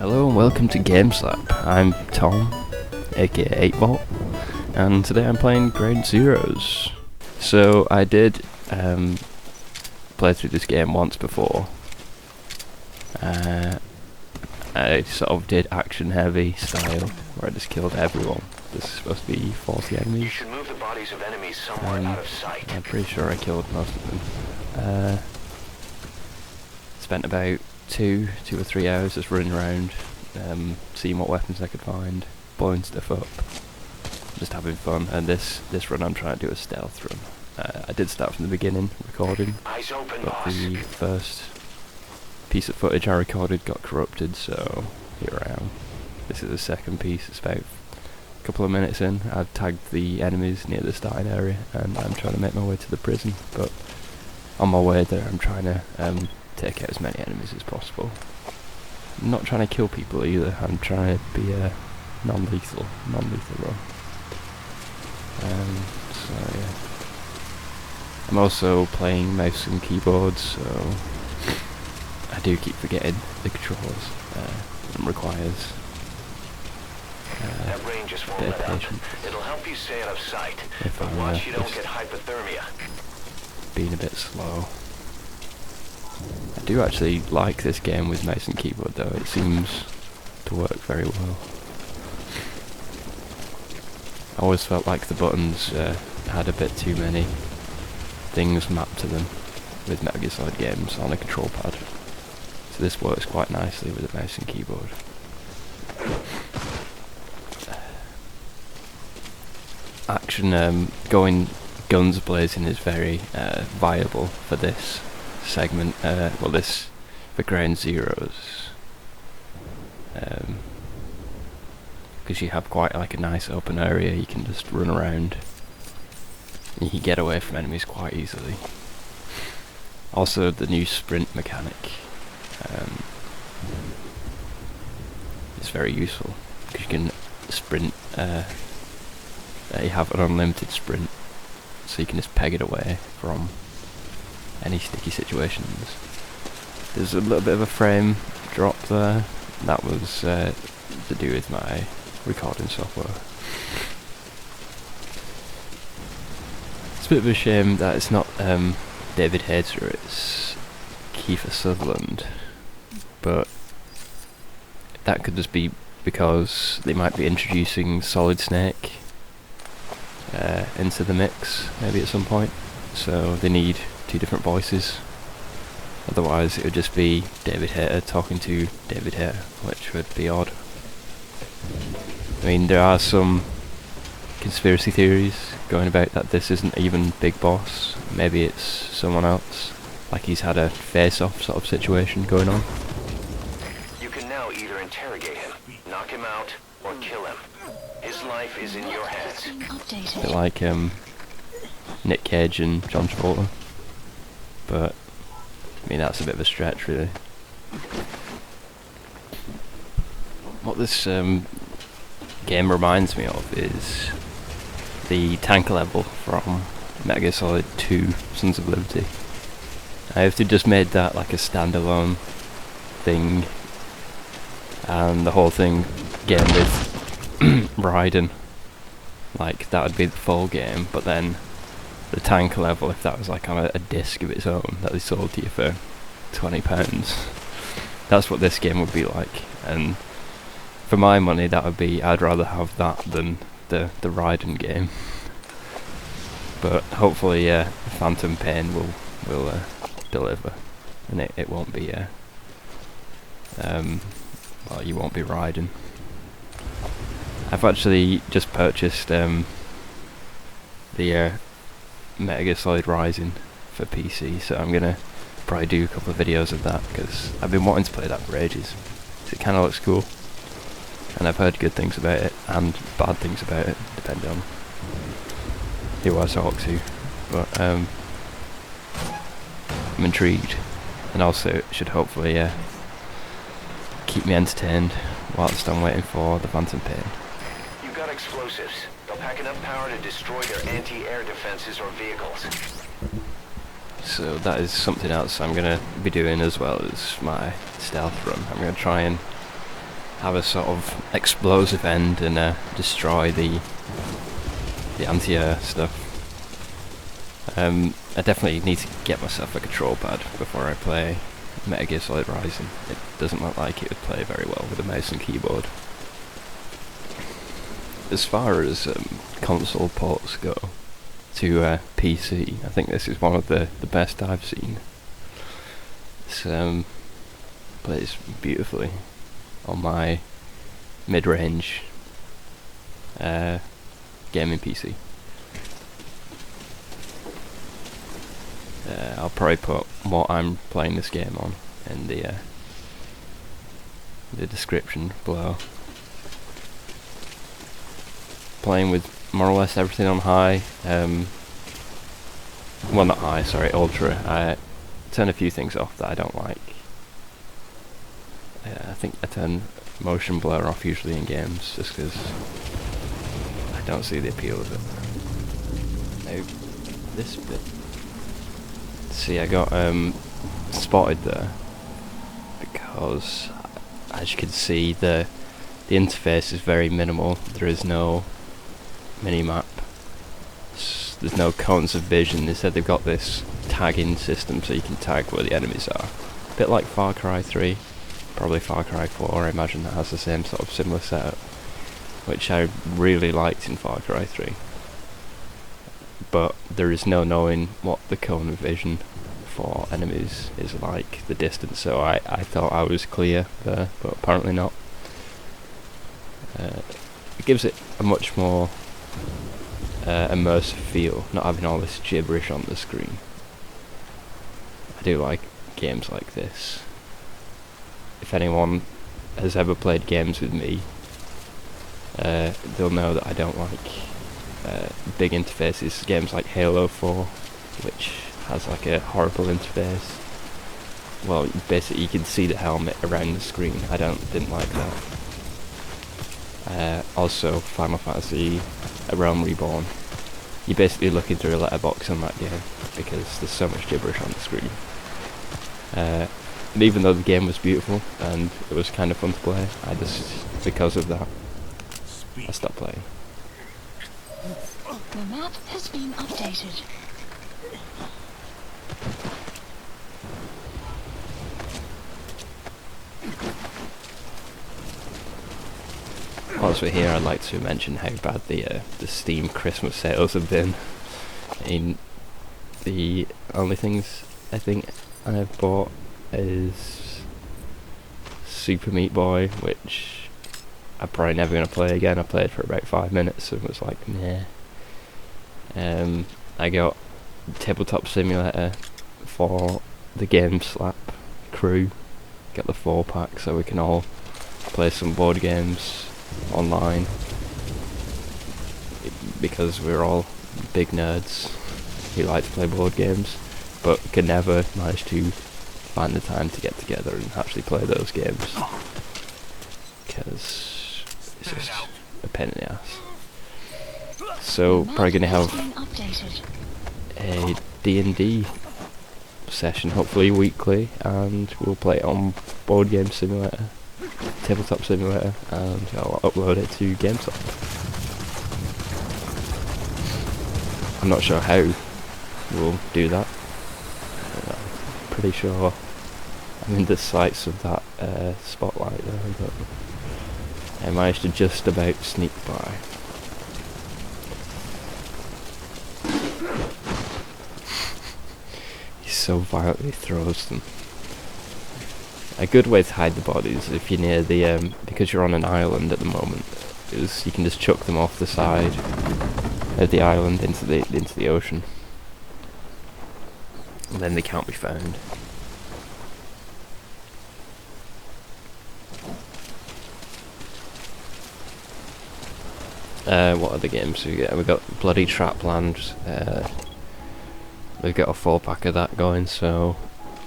Hello and welcome to GameSlap. I'm Tom, aka 8volt, and today I'm playing Ground Zeroes. So I did play through this game once before. I sort of did action heavy style, where I just killed everyone. This is supposed to be 40 enemies. You should move the bodies of enemies somewhere out of sight. I'm pretty sure I killed most of them. Spent about two or 3 hours just running around, seeing what weapons I could find, blowing stuff up, just having fun. And this run I'm trying to do a stealth run. I did start from the beginning recording, Eyes open, but boss. the first piece of footage I recorded got corrupted, so here I am. This is the second piece. It's about a couple of minutes in. I've tagged the enemies near the starting area, and I'm trying to make my way to the prison. But on my way there, I'm trying to take out as many enemies as possible. I'm not trying to kill people either. I'm trying to be a non-lethal run. So yeah. I'm also playing mouse and keyboard, so I do keep forgetting the controls. It requires That rain just a won't bit of let up. patience. It'll help you stay out of sight. If But I'm watch you don't just get hypothermia. being a bit slow. I do actually like this game with mouse and keyboard though. It seems to work very well. I always felt like the buttons had a bit too many things mapped to them with Metal Gear Solid games on a control pad. So this works quite nicely with a mouse and keyboard. Action, going guns blazing is very viable for this segment. For Ground Zeroes, because you have quite like a nice open area. You can just run around. You can get away from enemies quite easily. Also, the new sprint mechanic is very useful because you can sprint. You have an unlimited sprint, so you can just peg it away from any sticky situations. There's a little bit of a frame drop there. That was to do with my recording software. It's a bit of a shame that it's not David Hayter, it's Kiefer Sutherland, but that could just be because they might be introducing Solid Snake into the mix maybe at some point, so they need 2 different voices. Otherwise it would just be David Hayter talking to David Hayter, which would be odd. I mean, there are some conspiracy theories going about that this isn't even Big Boss. Maybe it's someone else, like he's had a face-off sort of situation going on. You can now either interrogate him, knock him out, or kill him. His life is in your hands. A bit like Nick Cage and John Travolta, but I mean that's a bit of a stretch really. What this game reminds me of is the tank level from Metal Gear Solid 2 Sons of Liberty. If they just made that like a standalone thing, and the whole thing game with Raiden, like that would be the full game, but then the tank level, if that was like on a disc of its own that they sold to you for £20, that's what this game would be like. And for my money, that would be, I'd rather have that than the Raiden game. But hopefully Phantom Pain will deliver, and it won't be well, you won't be Raiden. I've actually just purchased the Metal Gear Solid Rising for PC, so I'm gonna probably do a couple of videos of that because I've been wanting to play that for ages. It kind of looks cool, and I've heard good things about it and bad things about it, depending on who I talk to. But I'm intrigued, and also it should hopefully keep me entertained whilst I'm waiting for the Phantom Pain. You've got explosives. They'll pack enough power to destroy their anti-air defenses or vehicles. So that is something else I'm going to be doing as well as my stealth run. I'm going to try and have a sort of explosive end and destroy the anti-air stuff. I definitely need to get myself a control pad before I play Metal Gear Solid Rising. It doesn't look like it would play very well with a mouse and keyboard. As far as console ports go to PC, I think this is one of the best I've seen. It's plays beautifully on my mid-range gaming PC. I'll probably put what I'm playing this game on in the description below. Playing with more or less everything on high. Well, not high, sorry, ultra. I turn a few things off that I don't like. I think I turn motion blur off usually in games just because I don't see the appeal of it. Now, this bit. See, I got spotted there because, as you can see, the interface is very minimal. There is no mini-map. There's no cones of vision. They said they've got this tagging system so you can tag where the enemies are. A bit like Far Cry 3, probably Far Cry 4, I imagine that has the same sort of similar setup, which I really liked in Far Cry 3. But there is no knowing what the cone of vision for enemies is like, the distance, so I thought I was clear there, but apparently not. It gives it a much more immersive feel, not having all this gibberish on the screen. I do like games like this. If anyone has ever played games with me, they'll know that I don't like big interfaces. Games like Halo 4, which has like a horrible interface. Well, basically you can see the helmet around the screen. I didn't like that. Also, Final Fantasy A Realm Reborn. You're basically looking through a letterbox on that game because there's so much gibberish on the screen. And even though the game was beautiful and it was kind of fun to play, because of that, I stopped playing. The map has been updated. Whilst we're here, I'd like to mention how bad the Steam Christmas sales have been. The only things I think I've bought is Super Meat Boy, which I'm probably never going to play again. I played for about 5 minutes and was like, meh. I got Tabletop Simulator for the Game Slap crew. Got the 4-pack so we can all play some board games online, because we're all big nerds who like to play board games but can never manage to find the time to get together and actually play those games because it's just a pain in the ass. So probably going to have a D&D session, hopefully weekly, and we'll play it on Board Game Simulator, Tabletop Simulator, and I'll upload it to GameStop. I'm not sure how we'll do that. I'm pretty sure I'm in the sights of that spotlight there, but I managed to just about sneak by. He so violently throws them. A good way to hide the bodies, if you're near the because you're on an island at the moment, is you can just chuck them off the side of the island into the ocean, and then they can't be found. What other games we get? We got Bloody Trapland. We've got a 4-pack of that going, so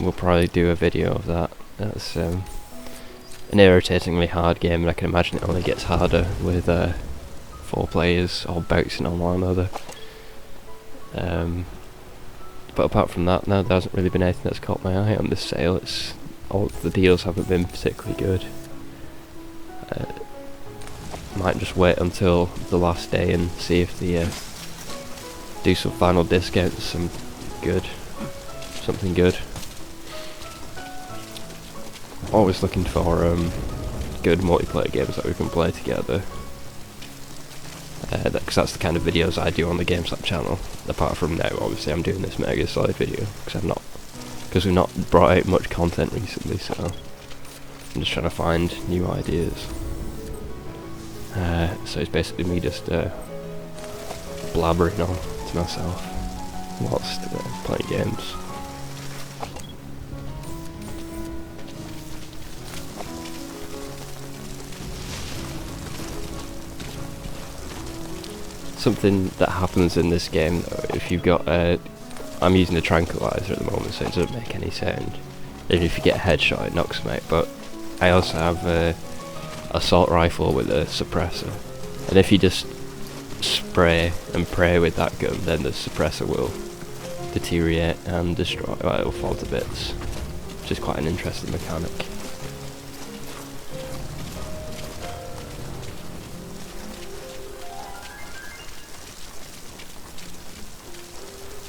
we'll probably do a video of that. That's an irritatingly hard game, and I can imagine it only gets harder with 4 players all bouncing on one another. But apart from that, no, there hasn't really been anything that's caught my eye on this sale. All the deals haven't been particularly good. Might just wait until the last day and see if they do some final discounts, something good. Always looking for good multiplayer games that we can play together. Because that's the kind of videos I do on the GameStop channel. Apart from now, obviously, I'm doing this Mega Solid video because we've not brought out much content recently, so I'm just trying to find new ideas. So it's basically me just blabbering on to myself whilst playing games. Something that happens in this game though, if you've got I'm using a tranquilizer at the moment, so it doesn't make any sound. Even if you get a headshot, it knocks them out. But I also have a assault rifle with a suppressor, and if you just spray and pray with that gun, then the suppressor will deteriorate and destroy. Well, it'll fall to bits, which is quite an interesting mechanic.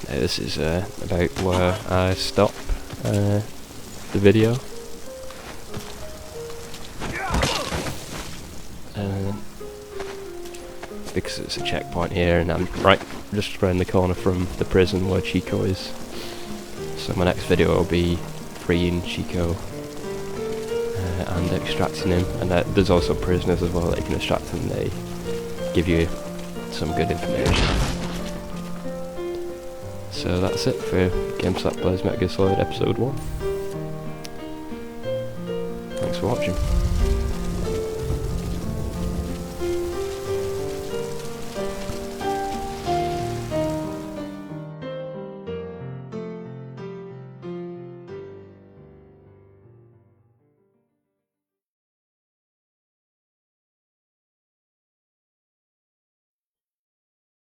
Now this is about where I stop the video. Because it's a checkpoint here, and I'm right just around the corner from the prison where Chico is. So my next video will be freeing Chico and extracting him. And there's also prisoners as well that you can extract, and they give you some good information. So that's it for GameStop Plays Metal Gear Solid Episode 1. Thanks for watching.